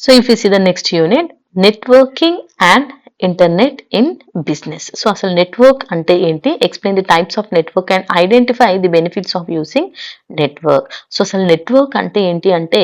So if you see the next unit, networking and internet in business. So అసలు network అంటే ఏంటి, explain the types of network and identify the benefits of using network. So అసలు network అంటే ఏంటి అంటే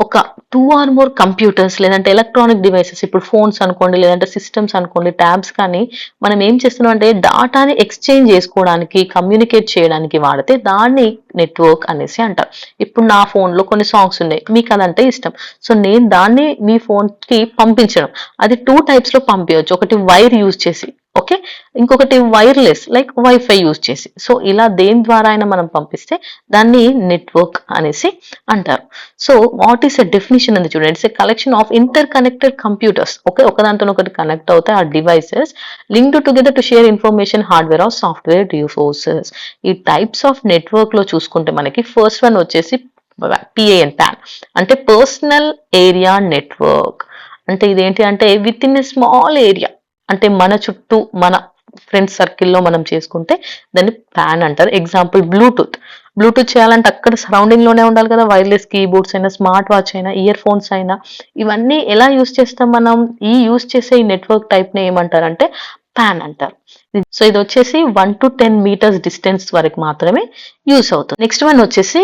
ఒక 2 or more computers లేదంటే electronic devices, ఇప్పుడు ఫోన్స్ అనుకోండి లేదంటే సిస్టమ్స్ అనుకోండి, ట్యాబ్స్ కానీ మనం ఏం చేస్తున్నాం అంటే డాటాని ఎక్స్చేంజ్ చేసుకోవడానికి, కమ్యూనికేట్ చేయడానికి వాడితే దాన్ని నెట్వర్క్ అనేసి అంటారు. ఇప్పుడు నా ఫోన్లో కొన్ని సాంగ్స్ ఉన్నాయి, మీకు అదంటే ఇష్టం, సో నేను దాన్ని మీ ఫోన్కి పంపించడం, అది 2 టైప్స్లో పంపించవచ్చు. ఒకటి వైర్ యూజ్ చేసి, ఓకే, ఇంకొకటి వైర్లెస్ లైక్ వైఫై యూజ్ చేసి. సో ఇలా దేని ద్వారా అయినా మనం పంపిస్తే దాన్ని నెట్వర్క్ అనేసి అంటారు. So what is a definition ఉంది చూడండి, it's a collection of interconnected computers. Okay, ఒకదాంతో ఒకటి కనెక్ట్ అవుతాయి ఆ devices, linked together to share information, hardware or software resources. ఈ టైప్స్ ఆఫ్ నెట్వర్క్ లో చూసుకుంటే మనకి ఫస్ట్ వన్ వచ్చేసి PAN, ప్యాన్ అంటే పర్సనల్ ఏరియా నెట్వర్క్. అంటే ఇదేంటి అంటే within a small area, అంటే మన చుట్టూ మన ఫ్రెండ్స్ సర్కిల్లో మనం చేసుకుంటే దాన్ని ప్యాన్ అంటారు. ఎగ్జాంపుల్ బ్లూటూత్ చేయాలంటే అక్కడ సరౌండింగ్ లోనే ఉండాలి కదా, వైర్లెస్ కీబోర్డ్స్ అయినా, స్మార్ట్ వాచ్ అయినా, ఇయర్ ఫోన్స్ అయినా, ఇవన్నీ ఎలా యూస్ చేస్తాం మనం, ఈ యూస్ చేసే ఈ నెట్వర్క్ టైప్ ని ఏమంటారంటే ప్యాన్ అంటారు. సో ఇది వచ్చేసి 1 to 10 మీటర్స్ డిస్టెన్స్ వరకు మాత్రమే యూస్ అవుతుంది. నెక్స్ట్ వన్ వచ్చేసి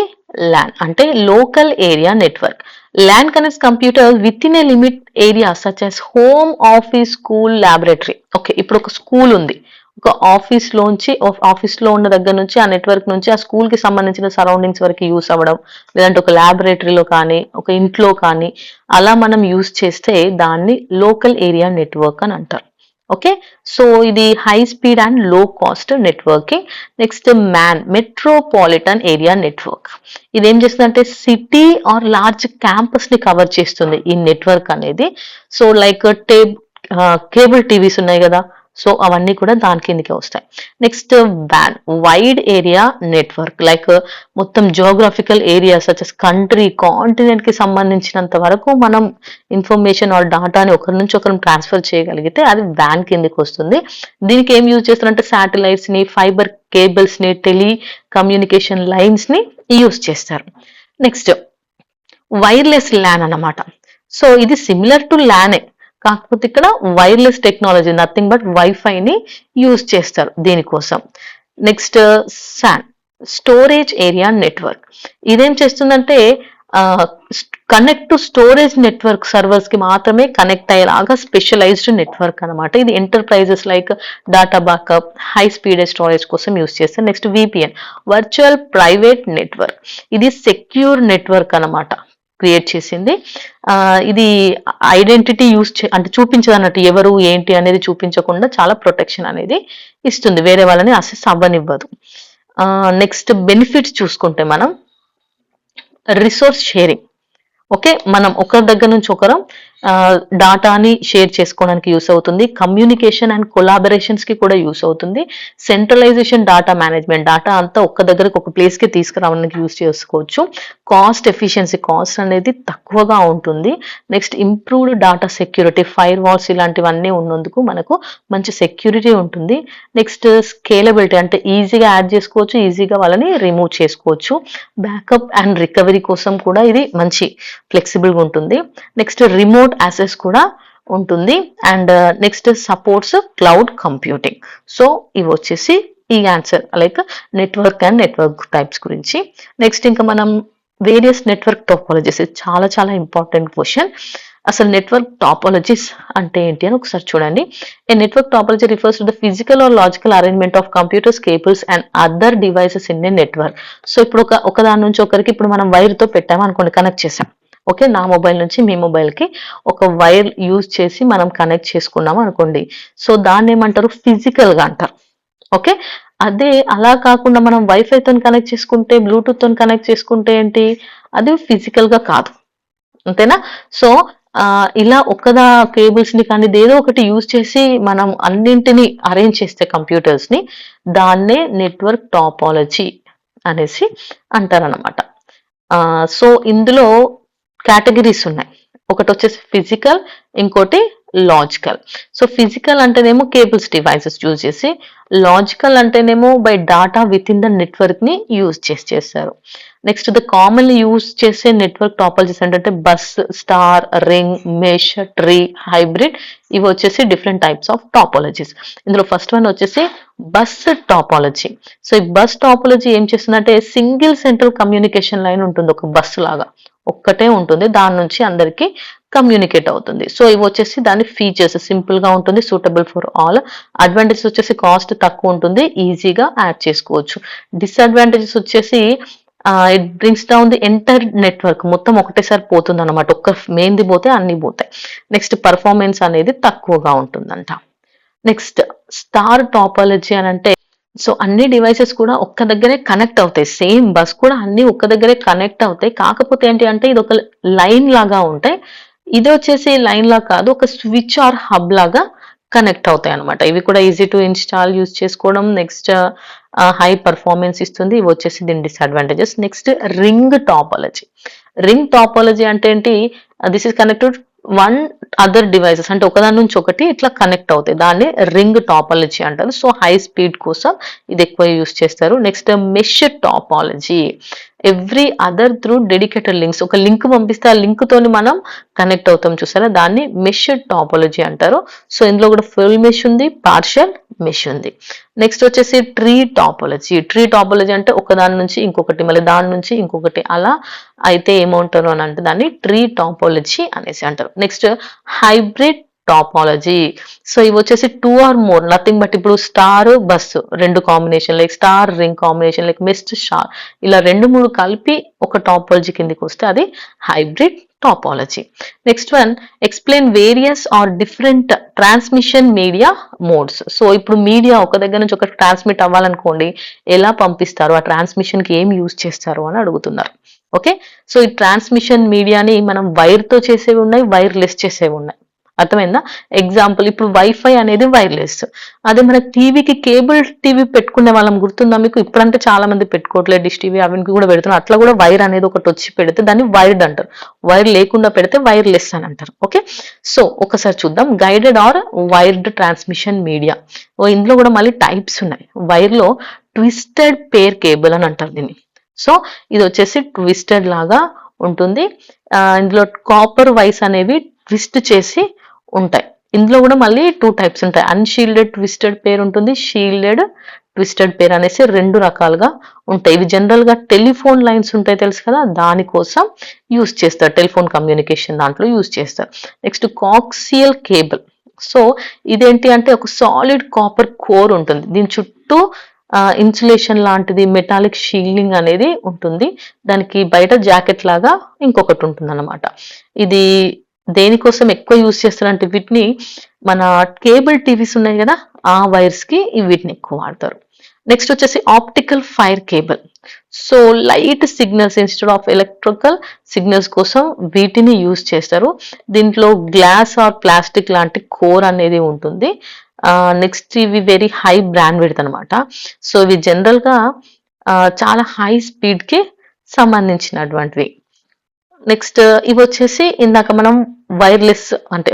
LAN అంటే local area network. LAN connects computers within a limit area such as home, office, school, laboratory. Okay, ఇప్పుడు ఒక స్కూల్ ఉంది, ఒక ఆఫీస్ లో ఉన్న దగ్గర నుంచి ఆ నెట్వర్క్ నుంచి ఆ స్కూల్ కి సంబంధించిన సరౌండింగ్స్ వరకు యూస్ అవ్వడం, లేదంటే ఒక ల్యాబొరేటరీలో కానీ ఒక ఇంట్లో కానీ అలా మనం యూస్ చేస్తే దాన్ని లోకల్ ఏరియా నెట్వర్క్ అని అంటారు. ఓకే, సో ఇది హై స్పీడ్ అండ్ లో cost networking. Next metropolitan area network. ఇది ఏం చేస్తుందంటే సిటీ ఆర్ లార్జ్ క్యాంపస్ ని కవర్ చేస్తుంది ఈ నెట్వర్క్ అనేది. సో లైక్ కేబుల్ టీవీస్ ఉన్నాయి కదా, సో అవన్నీ కూడా దాని కిందకే వస్తాయి. Next WAN, wide area network, like మొత్తం geographical areas such as country, continent కి సంబంధించినంత వరకు మనం ఇన్ఫర్మేషన్ ఆర్ డాటాని ఒకరి నుంచి ఒకరు ట్రాన్స్ఫర్ చేయగలిగితే అది WAN కిందకి వస్తుంది. దీనికి ఏం యూజ్ చేస్తారంటే శాటిలైట్స్ ని, ఫైబర్ కేబుల్స్ ని, టెలి కమ్యూనికేషన్ లైన్స్ ని యూజ్ చేస్తారు. నెక్స్ట్ వైర్లెస్ LAN అన్నమాట. సో ఇది సిమిలర్ టు LAN, కాకపోతే ఇక్కడ వైర్లెస్ టెక్నాలజీ, నథింగ్ బట్ వైఫైని యూజ్ చేస్తారు దీనికోసం. Next SAN, storage area network. ఇదేం చేస్తుందంటే connect to storage network servers కి మాత్రమే కనెక్ట్ అయ్యేలాగా స్పెషలైజ్డ్ నెట్వర్క్ అనమాట. ఇది enterprises like data backup, high speed storage కోసం యూజ్ చేస్తారు. Next VPN, virtual private network. ఇది సెక్యూర్ నెట్వర్క్ అనమాట క్రియేట్ చేసింది. ఇది ఐడెంటిటీ అంటే చూపించదు అన్నట్టు, ఎవరు ఏంటి అనేది చూపించకుండా చాలా ప్రొటెక్షన్ అనేది ఇస్తుంది, వేరే వాళ్ళని అసెస్ అవ్వనివ్వదు. నెక్స్ట్ బెనిఫిట్స్ చూసుకుంటే మనం రిసోర్స్ షేరింగ్. ఓకే, మనం ఒకరి దగ్గర నుంచి ఒకరం డాటాని షేర్ చేసుకోవడానికి యూస్ అవుతుంది. కమ్యూనికేషన్ అండ్ కొలాబరేషన్స్ కి కూడా యూస్ అవుతుంది. సెంట్రలైజేషన్ డాటా మేనేజ్మెంట్, డాటా అంతా ఒక్క దగ్గరకు ఒక ప్లేస్ కి తీసుకురావడానికి యూస్ చేసుకోవచ్చు. కాస్ట్ ఎఫిషియన్సీ, కాస్ట్ అనేది తక్కువగా ఉంటుంది. Next improved data security, fire walls ఇలాంటివన్నీ ఉన్నందుకు మనకు మంచి సెక్యూరిటీ ఉంటుంది. నెక్స్ట్ స్కేలబిలిటీ, అంటే ఈజీగా యాడ్ చేసుకోవచ్చు, ఈజీగా వాళ్ళని రిమూవ్ చేసుకోవచ్చు. బ్యాకప్ అండ్ రికవరీ కోసం కూడా ఇది మంచి ఫ్లెక్సిబుల్గా ఉంటుంది. నెక్స్ట్ రిమోట్ యాక్సెస్ కూడా ఉంటుంది. And next supports cloud computing. So ఇవి వచ్చేసి ఈ answer like network and network types గురించి. నెక్స్ట్ ఇంకా మనం వేరియస్ నెట్వర్క్ టాపాలజీస్, చాలా చాలా ఇంపార్టెంట్ క్వశ్చన్. అసలు నెట్వర్క్ టాపాలజీస్ అంటే ఏంటి అని ఒకసారి చూడండి. A network topology refers to the physical or logical arrangement of computers, cables and other devices in a network. So ఇప్పుడు ఒక దాని నుంచి ఒకరికి ఇప్పుడు మనం వైర్ తో పెట్టాము అనుకోండి, కనెక్ట్ చేసాం. ఓకే, నా మొబైల్ నుంచి మీ మొబైల్ కి ఒక వైర్ యూజ్ చేసి మనం కనెక్ట్ చేసుకున్నాం అనుకోండి, సో దాన్ని ఏమంటారు, ఫిజికల్ గా అంటారు. ఓకే, అదే అలా కాకుండా మనం వైఫై తో కనెక్ట్ చేసుకుంటే, బ్లూటూత్ తో కనెక్ట్ చేసుకుంటే ఏంటి, అది ఫిజికల్ గా కాదు, అంతేనా. సో ఇలా ఒకదా కేబుల్స్ ని కానీ ఏదో ఒకటి యూజ్ చేసి మనం అన్నింటినీ అరేంజ్ చేస్తే కంప్యూటర్స్ ని, దాన్నే నెట్వర్క్ టాపాలజీ అనేసి అంటారనమాట. సో ఇందులో కేటగిరీస్ ఉన్నాయి. ఒకటి వచ్చేసి ఫిజికల్, ఇంకోటి లాజికల్. సో ఫిజికల్ అంటేనేమో కేబుల్స్ డివైసెస్ యూజ్ చేసి, లాజికల్ అంటేనేమో by data with in the network ని యూజ్ చేస్తారు. నెక్స్ట్ ద కామన్లీ యూజ్ చేసే నెట్వర్క్ టాపాలజీస్ ఏంటంటే bus, star, ring, mesh, tree, hybrid. ఇవి వచ్చేసి డిఫరెంట్ టైప్స్ ఆఫ్ టాపాలజీస్. ఇందులో ఫస్ట్ వన్ వచ్చేసి బస్ టాపాలజీ. సో ఈ బస్ టాపాలజీ ఏం చేస్తుందంటే సింగిల్ సెంట్రల్ కమ్యూనికేషన్ లైన్ ఉంటుంది, ఒక బస్సు లాగా ఒక్కటే ఉంటుంది, దాని నుంచి అందరికి కమ్యూనికేట్ అవుతుంది. సో ఇవి వచ్చేసి దాని ఫీచర్స్, సింపుల్ గా ఉంటుంది, సూటబుల్ ఫర్ ఆల్. అడ్వాంటేజెస్ వచ్చేసి కాస్ట్ తక్కువ ఉంటుంది, ఈజీగా యాడ్ చేసుకోవచ్చు. డిసడ్వాంటేజెస్ వచ్చేసి it brings down the entire network, మొత్తం ఒకటేసారి పోతుంది అనమాట, ఒక్క మెయిన్ది పోతే అన్ని పోతాయి. నెక్స్ట్ పర్ఫార్మెన్స్ అనేది తక్కువగా ఉంటుందంట. నెక్స్ట్ స్టార్ టాపాలజీ అని అంటే సో అన్ని డివైసెస్ కూడా ఒక్క దగ్గరే కనెక్ట్ అవుతాయి, సేమ్ బస్ కూడా అన్ని ఒక్క దగ్గరే కనెక్ట్ అవుతాయి. కాకపోతే ఏంటి అంటే ఇది ఒక లైన్ లాగా ఉంటాయి, ఇది వచ్చేసి లైన్ లా కాదు, ఒక స్విచ్ ఆర్ హబ్ లాగా కనెక్ట్ అవుతాయి అనమాట. ఇవి కూడా ఈజీ టు ఇన్స్టాల్, యూజ్ చేసుకోవడం. నెక్స్ట్ హై పర్ఫార్మెన్స్ ఇస్తుంది. ఇవి వచ్చేసి దీని disadvantages. Next ring topology. Ring topology అంటే ఏంటి, this is connected one other devices, అంటే ఒకదాని నుంచి ఒకటి ఇట్లా కనెక్ట్ అవుతాయి, దాన్ని రింగ్ టాపాలజీ అంటారు. సో హై స్పీడ్ కోసం ఇది ఎక్కువ యూస్ చేస్తారు. Next mesh topology, every other through dedicated links, ఒక లింక్ పంపిస్తే ఆ లింక్ తోని మనం కనెక్ట్ అవుతాం చూసారా, దాన్ని మెష్ టాపాలజీ అంటారు. సో ఇందులో కూడా ఫుల్ మెష్ ఉంది, పార్షియల్ మెష్ ఉంది. నెక్స్ట్ వచ్చేసి ట్రీ టాపాలజీ. ట్రీ టాపాలజీ అంటే ఒక దాని నుంచి ఇంకొకటి, మళ్ళీ దాని నుంచి ఇంకొకటి, అలా అయితే ఏమంటారు అని అంటే దాన్ని ట్రీ టాపాలజీ అనేసి అంటారు. Next hybrid topology. సో ఇవి వచ్చేసి 2 ఆర్ మోర్, నథింగ్ బట్ ఇప్పుడు స్టార్ బస్సు రెండు combination, like star ring combination, like mesh star, ఇలా 2-3 కలిపి ఒక టాపాలజీ కిందకి వస్తే అది hybrid topology. Next one explain various or different transmission media modes. So ఇప్పుడు మీడియా ఒక దగ్గర నుంచి ఒక ట్రాన్స్మిట్ అవ్వాలనుకోండి, ఎలా పంపిస్తారు, ఆ ట్రాన్స్మిషన్ కి ఏం యూజ్ చేస్తారు అని అడుగుతున్నారు. ఓకే, సో ఈ ట్రాన్స్మిషన్ మీడియాని మనం వైర్ తో చేసేవి ఉన్నాయి, వైర్లెస్ చేసేవి ఉన్నాయి. అర్థమైందా? ఎగ్జాంపుల్ ఇప్పుడు వైఫై అనేది వైర్లెస్, అదే మన టీవీకి కేబుల్ టీవీ పెట్టుకునే వాళ్ళం గుర్తుందా మీకు? ఇప్పుడంటే చాలా మంది పెట్టుకోవట్లేదు, డిష్ టీవీ అవికి కూడా పెడుతున్నారు. అట్లా కూడా వైర్ అనేది ఒకటి వచ్చి పెడితే దాన్ని వైర్డ్ అంటారు, వైర్ లేకుండా పెడితే వైర్లెస్ అని అంటారు. ఓకే, సో ఒకసారి చూద్దాం, guided or wired transmission media. ఇందులో కూడా మళ్ళీ టైప్స్ ఉన్నాయి. వైర్ లో ట్విస్టెడ్ పేర్ కేబుల్ అని అంటారు దీన్ని. సో ఇది వచ్చేసి ట్విస్టెడ్ లాగా ఉంటుంది. ఇందులో కాపర్ వైస్ అనేవి ట్విస్ట్ చేసి ఉంటాయి. ఇందులో కూడా మళ్ళీ 2 టైప్స్ ఉంటాయి, అన్షీల్డెడ్ ట్విస్టెడ్ పేర్ ఉంటుంది, షీల్డెడ్ ట్విస్టెడ్ పేర్ అనేసి 2 రకాలుగా ఉంటాయి. ఇవి జనరల్ గా టెలిఫోన్ లైన్స్ ఉంటాయి తెలుసు కదా, దానికోసం యూజ్ చేస్తారు, టెలిఫోన్ కమ్యూనికేషన్ దాంట్లో యూజ్ చేస్తారు. Next coaxial cable. సో ఇదేంటి అంటే ఒక సాలిడ్ కాపర్ కోర్ ఉంటుంది, దీని చుట్టూ ఇన్సులేషన్ లాంటిది మెటాలిక్ షీల్డింగ్ అనేది ఉంటుంది, దానికి బయట జాకెట్ లాగా ఇంకొకటి ఉంటుంది అన్నమాట. ఇది దేనికోసం ఎక్కువ యూజ్ చేస్తారంటే వీటిని మన కేబుల్ టీవీస్ ఉన్నాయి కదా, ఆ వైర్స్ కి వీటిని ఎక్కువ వాడతారు. నెక్స్ట్ వచ్చేసి optical fire cable. So light signals instead of electrical signals కోసం వీటిని యూజ్ చేస్తారు. దీంట్లో గ్లాస్ ఆర్ ప్లాస్టిక్ లాంటి కోర్ అనేది ఉంటుంది. నెక్స్ట్ ఇవి వెరీ హై బ్రాండ్ విడ్త్ అనమాట. సో ఇవి జనరల్ గా చాలా హై స్పీడ్ కి సంబంధించినటువంటివి. నెక్స్ట్ ఇవి వచ్చేసి ఇందాక మనం వైర్లెస్ అంటే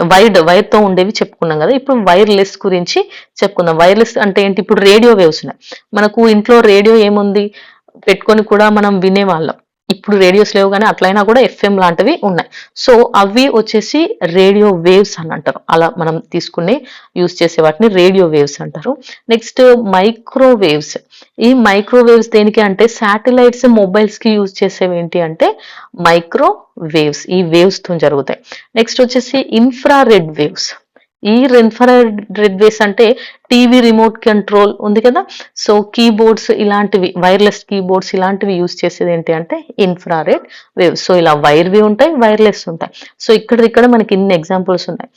వైర్ తో ఉండేవి చెప్పుకున్నాం కదా, ఇప్పుడు వైర్లెస్ గురించి చెప్పుకుందాం. వైర్లెస్ అంటే ఏంటి, ఇప్పుడు రేడియో వేవ్స్ ఉన్నాయి, మనకు ఇంట్లో రేడియో ఏముంది పెట్టుకొని కూడా మనం వినేవాళ్ళం, ఇప్పుడు రేడియోస్ లేవు కానీ అట్లయినా కూడా ఎఫ్ఎం లాంటివి ఉన్నాయి. సో అవి వచ్చేసి రేడియో వేవ్స్ అని అంటారు, అలా మనం తీసుకుని యూజ్ చేసే వాటిని రేడియో వేవ్స్ అంటారు. Next microwaves. ఈ మైక్రోవేవ్స్ దేనికి అంటే శాటిలైట్స్ మొబైల్స్ కి యూజ్ చేసేవి ఏంటి అంటే మైక్రోవేవ్స్, ఈ వేవ్స్ తో జరుగుతాయి. నెక్స్ట్ వచ్చేసి ఇన్ఫ్రారెడ్ వేవ్స్. ఈ ఇన్ఫ్రారెడ్ వేవ్స్ అంటే టీవీ రిమోట్ కంట్రోల్ ఉంది కదా, సో కీబోర్డ్స్ ఇలాంటివి, వైర్లెస్ కీబోర్డ్స్ ఇలాంటివి యూజ్ చేసేది ఏంటి అంటే ఇన్ఫ్రారెడ్ వేవ్స్. సో ఇలా వైర్వి ఉంటాయి, వైర్లెస్ ఉంటాయి. సో ఇక్కడ మనకి ఇన్ని ఎగ్జాంపుల్స్ ఉన్నాయి.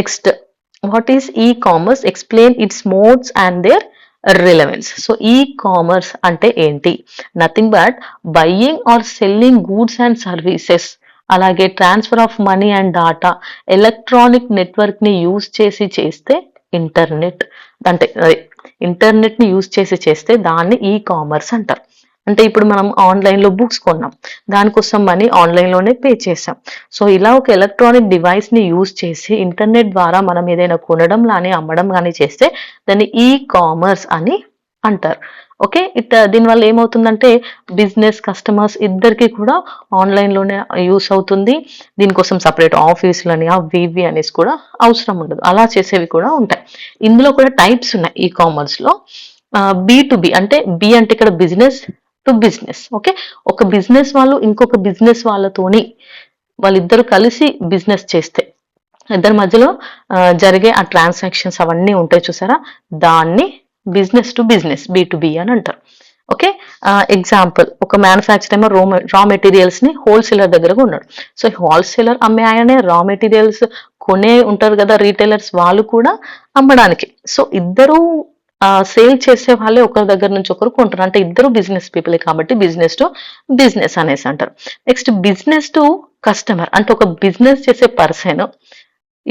Next what is e-commerce, explain its modes and their relevance. So e-commerce అంటే ఏంటి, nothing but buying or selling goods and services, అలాగే transfer of money and data electronic network ని use చేసి చేస్తే internet, అంటే internet ని use చేసి చేస్తే దాన్ని ఈ కామర్స్ అంటారు. అంటే ఇప్పుడు మనం ఆన్లైన్ లో బుక్స్ కొన్నాం, దానికోసం మనీ ఆన్లైన్ లోనే పే చేసాం. సో ఇలా ఒక ఎలక్ట్రానిక్ డివైస్ ని యూజ్ చేసి ఇంటర్నెట్ ద్వారా మనం ఏదైనా కొనడం కానీ అమ్మడం కానీ చేస్తే దాన్ని ఈ కామర్స్ అని అంటారు. ఓకే, దీనివల్ల ఏమవుతుందంటే బిజినెస్ కస్టమర్స్ ఇద్దరికి కూడా ఆన్లైన్లోనే యూస్ అవుతుంది. దీనికోసం సపరేట్ ఆఫీసులని అవి ఇవి అనేసి కూడా అవసరం ఉండదు. అలా చేసేవి కూడా ఉంటాయి. ఇందులో కూడా టైప్స్ ఉన్నాయి ఈ కామర్స్లో. బి టు బి అంటే బి అంటే ఇక్కడ బిజినెస్ టు బిజినెస్. ఓకే, ఒక బిజినెస్ వాళ్ళు ఇంకొక బిజినెస్ వాళ్ళతోని వాళ్ళిద్దరు కలిసి బిజినెస్ చేస్తే ఇద్దరి మధ్యలో జరిగే ఆ ట్రాన్సాక్షన్స్ అవన్నీ ఉంటాయి చూసారా, దాన్ని business to business B to B అని అంటారు. ఓకే, ఎగ్జాంపుల్ ఒక మ్యానుఫ్యాక్చర్ ఏమో రా మెటీరియల్స్ ని హోల్సేలర్ దగ్గరగా ఉన్నాడు. సో హోల్సేలర్ అమ్మే ఆయనే రా మెటీరియల్స్ కొనే ఉంటారు కదా రీటైలర్స్, వాళ్ళు కూడా అమ్మడానికి. సో ఇద్దరు సేల్ చేసే వాళ్ళే ఒకరి దగ్గర నుంచి ఒకరు కొంటారు. అంటే ఇద్దరు బిజినెస్ పీపులే కాబట్టి బిజినెస్ టు బిజినెస్ అనేసి అంటారు. నెక్స్ట్ బిజినెస్ టు కస్టమర్ అంటే ఒక బిజినెస్ చేసే పర్సన్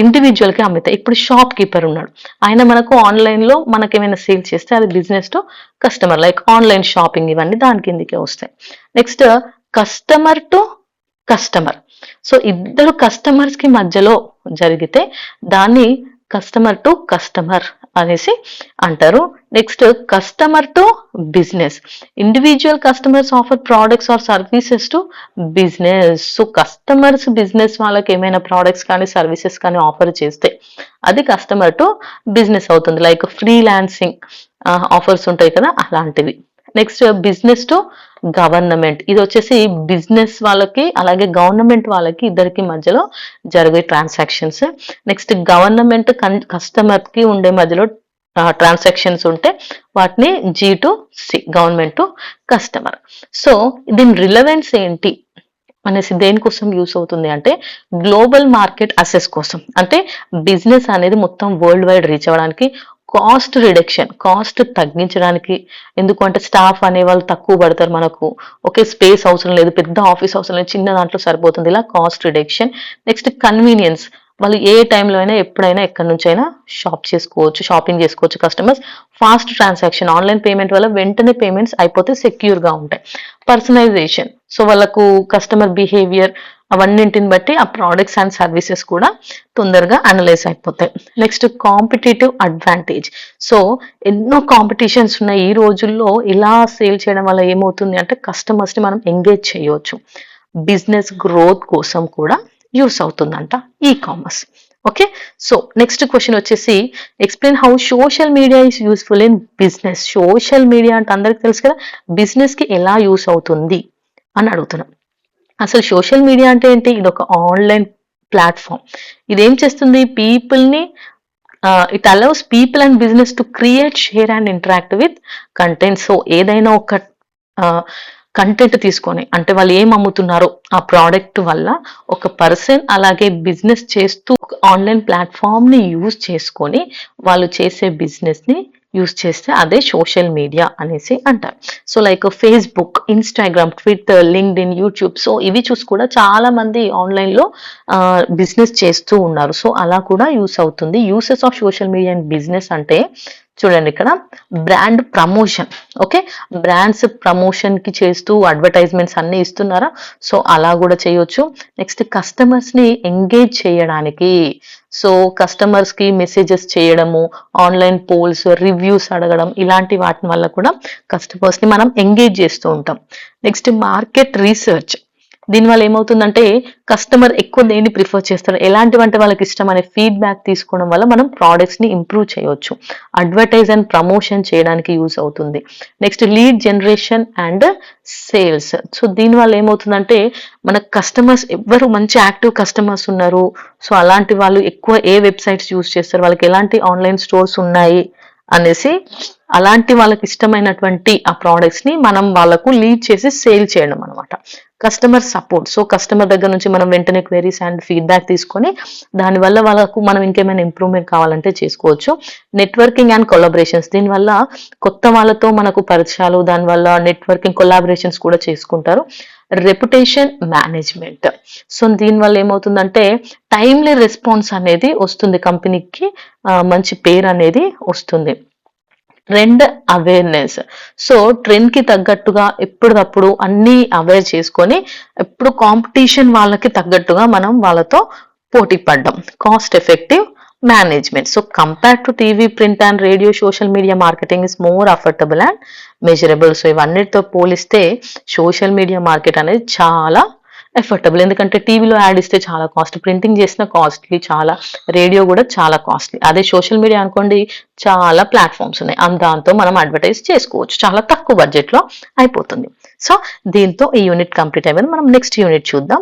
ఇండివిజువల్ కి అమ్ముతాయి. ఇప్పుడు షాప్ కీపర్ ఉన్నాడు, ఆయన మనకు ఆన్లైన్ లో మనకి ఏమైనా సేల్ చేస్తే అది business to customer, like online shopping ఇవన్నీ దాని కిందకే వస్తాయి. Next customer to customer. So ఇద్దరు కస్టమర్స్ కి మధ్యలో జరిగితే దాన్ని కస్టమర్ టు కస్టమర్ అనేసి అంటారు. Next customer to business. Individual customers offer products or services to business. So customers business వాళ్ళకి ఏమైనా ప్రోడక్ట్స్ కానీ సర్వీసెస్ కానీ ఆఫర్ చేస్తే అది కస్టమర్ టు బిజినెస్ అవుతుంది. లైక్ ఫ్రీలాన్సింగ్ ఆఫర్స్ ఉంటాయి కదా అలాంటివి. Next business to government. ఇది వచ్చేసి బిజినెస్ వాళ్ళకి అలాగే గవర్నమెంట్ వాళ్ళకి ఇద్దరికి మధ్యలో జరిగే ట్రాన్సాక్షన్స్. నెక్స్ట్ గవర్నమెంట్ కస్టమర్ కి ఉండే మధ్యలో ట్రాన్సాక్షన్స్ ఉంటే వాటిని G to C, government to customer. So దీని రిలవెన్స్ ఏంటి అనేసి దేనికోసం యూస్ అవుతుంది అంటే గ్లోబల్ మార్కెట్ అసెస్ కోసం. అంటే బిజినెస్ అనేది మొత్తం వరల్డ్ వైడ్ రీచ్ అవ్వడానికి, కాస్ట్ రిడక్షన్ కాస్ట్ తగ్గించడానికి. ఎందుకు అంటే స్టాఫ్ అనే వాళ్ళు తక్కువ పడతారు మనకు, ఓకే స్పేస్ అవసరం లేదు, పెద్ద ఆఫీస్ అవసరం లేదు, చిన్న దాంట్లో సరిపోతుంది, ఇలా కాస్ట్ రిడక్షన్. నెక్స్ట్ కన్వీనియన్స్, వాళ్ళు ఏ టైంలో అయినా ఎప్పుడైనా ఎక్కడి నుంచి అయినా షాపింగ్ చేసుకోవచ్చు customers. Fast transaction, online payment వల్ల వెంటనే పేమెంట్స్ అయిపోతే సెక్యూర్ గా ఉంటాయి. పర్సనలైజేషన్, సో వాళ్ళకు కస్టమర్ బిహేవియర్ అవన్నింటిని బట్టి ఆ ప్రోడక్ట్స్ అండ్ సర్వీసెస్ కూడా తొందరగా అనలైజ్ అయిపోతాయి. Next competitive advantage. సో ఎన్నో కాంపిటీషన్స్ ఉన్నాయి ఈ రోజుల్లో. ఇలా సేల్ చేయడం వల్ల ఏమవుతుంది అంటే కస్టమర్స్ ని మనం ఎంగేజ్ చేయవచ్చు. బిజినెస్ గ్రోత్ కోసం కూడా యూస్ అవుతుందంట e-commerce. Okay, so next question వచ్చేసి explain how social media is useful in business. Social media అంటే అందరికి తెలుసు కదా, బిజినెస్ కి ఎలా యూస్ అవుతుంది అని అడుగుతున్నాం. అసలు సోషల్ మీడియా అంటే ఏంటి? ఇది ఒక ఆన్లైన్ ప్లాట్ఫామ్. ఇది ఏం చేస్తుంది? పీపుల్ని it allows people and business to create, share and interact with content. So ఏదైనా ఒక కంటెంట్ తీసుకొని, అంటే వాళ్ళు ఏం అమ్ముతున్నారో ఆ ప్రోడక్ట్ వల్ల ఒక పర్సన్ అలాగే బిజినెస్ చేస్తూ ఆన్లైన్ ప్లాట్ఫామ్ ని యూజ్ చేసుకొని వాళ్ళు చేసే బిజినెస్ ని యూజ్ చేస్తే అదే సోషల్ మీడియా అనేసి అంటారు. So like Facebook, Instagram, Twitter, LinkedIn, YouTube. So ఇవి చూసి కూడా చాలా మంది ఆన్లైన్ లో బిజినెస్ చేస్తూ ఉన్నారు. సో అలా కూడా యూస్ అవుతుంది. Uses of social media and business అంటే చూడండి ఇక్కడ brand promotion. Okay, brands promotion కి చేస్తూ అడ్వర్టైజ్మెంట్స్ అన్ని ఇస్తున్నారా, సో అలా కూడా చేయొచ్చు. నెక్స్ట్ కస్టమర్స్ ని ఎంగేజ్ చేయడానికి, సో కస్టమర్స్ కి మెసేజెస్ చేయడము, ఆన్లైన్ పోల్స్, రివ్యూస్ అడగడం, ఇలాంటి వాటి వల్ల కూడా కస్టమర్స్ ని మనం ఎంగేజ్ చేస్తూ ఉంటాం. Next market research. దీనివల్ల ఏమవుతుందంటే కస్టమర్ ఎక్కువ దేన్ని ప్రిఫర్ చేస్తారు, ఎలాంటివంటే వాళ్ళకి ఇష్టం అనే ఫీడ్బ్యాక్ తీసుకోవడం వల్ల మనం ప్రోడక్ట్స్ ని ఇంప్రూవ్ చేయొచ్చు. అడ్వర్టైజ్ అండ్ ప్రమోషన్ చేయడానికి యూజ్ అవుతుంది. Next lead generation and sales. So దీనివల్ల ఏమవుతుందంటే మన కస్టమర్స్ ఎవరు మంచి యాక్టివ్ కస్టమర్స్ ఉన్నారు, సో అలాంటి వాళ్ళు ఎక్కువ ఏ వెబ్సైట్స్ యూజ్ చేస్తారు, వాళ్ళకి ఎలాంటి ఆన్లైన్ స్టోర్స్ ఉన్నాయి అనేసి అలాంటి వాళ్ళకి ఇష్టమైనటువంటి ఆ ప్రోడక్ట్స్ ని మనం వాళ్ళకు లీడ్ చేసి సేల్ చేయడం అనమాట. Customer support. సో కస్టమర్ దగ్గర నుంచి మనం వెంటనే క్వెరీస్ అండ్ ఫీడ్బ్యాక్ తీసుకొని దానివల్ల వాళ్ళకు మనం ఇంకేమైనా ఇంప్రూవ్మెంట్ కావాలంటే చేసుకోవచ్చు. Networking and collaborations. దీనివల్ల కొత్త వాళ్ళతో మనకు పరిచయాలు, దానివల్ల నెట్వర్కింగ్ కొలాబరేషన్స్ కూడా చేసుకుంటారు. Reputation management. సో దీనివల్ల ఏమవుతుందంటే టైమ్లీ రెస్పాన్స్ అనేది వస్తుంది, కంపెనీకి మంచి పేరు అనేది వస్తుంది. Trend awareness. సో ట్రెండ్ కి తగ్గట్టుగా ఎప్పటికప్పుడు అన్ని అవేర్ చేసుకొని ఎప్పుడు కాంపిటీషన్ వాళ్ళకి తగ్గట్టుగా మనం వాళ్ళతో పోటీ పడ్డం. Cost effective management. So compared to TV, print and radio, social media marketing is more affordable and measurable. So ఇవన్నిటితో పోలిస్తే సోషల్ మీడియా మార్కెట్ అనేది చాలా ఎఫర్టబుల్. ఎందుకంటే టీవీలో యాడ్ ఇస్తే చాలా కాస్ట్, ప్రింటింగ్ చేసిన కాస్ట్లీ, చాలా రేడియో కూడా చాలా కాస్ట్లీ. అదే సోషల్ మీడియా అనుకోండి చాలా ప్లాట్ఫామ్స్ ఉన్నాయి, దాంతో మనం అడ్వర్టైజ్ చేసుకోవచ్చు, చాలా తక్కువ బడ్జెట్లో అయిపోతుంది. సో దీంతో ఈ యూనిట్ కంప్లీట్ అయిపోయింది. మనం నెక్స్ట్ యూనిట్ చూద్దాం.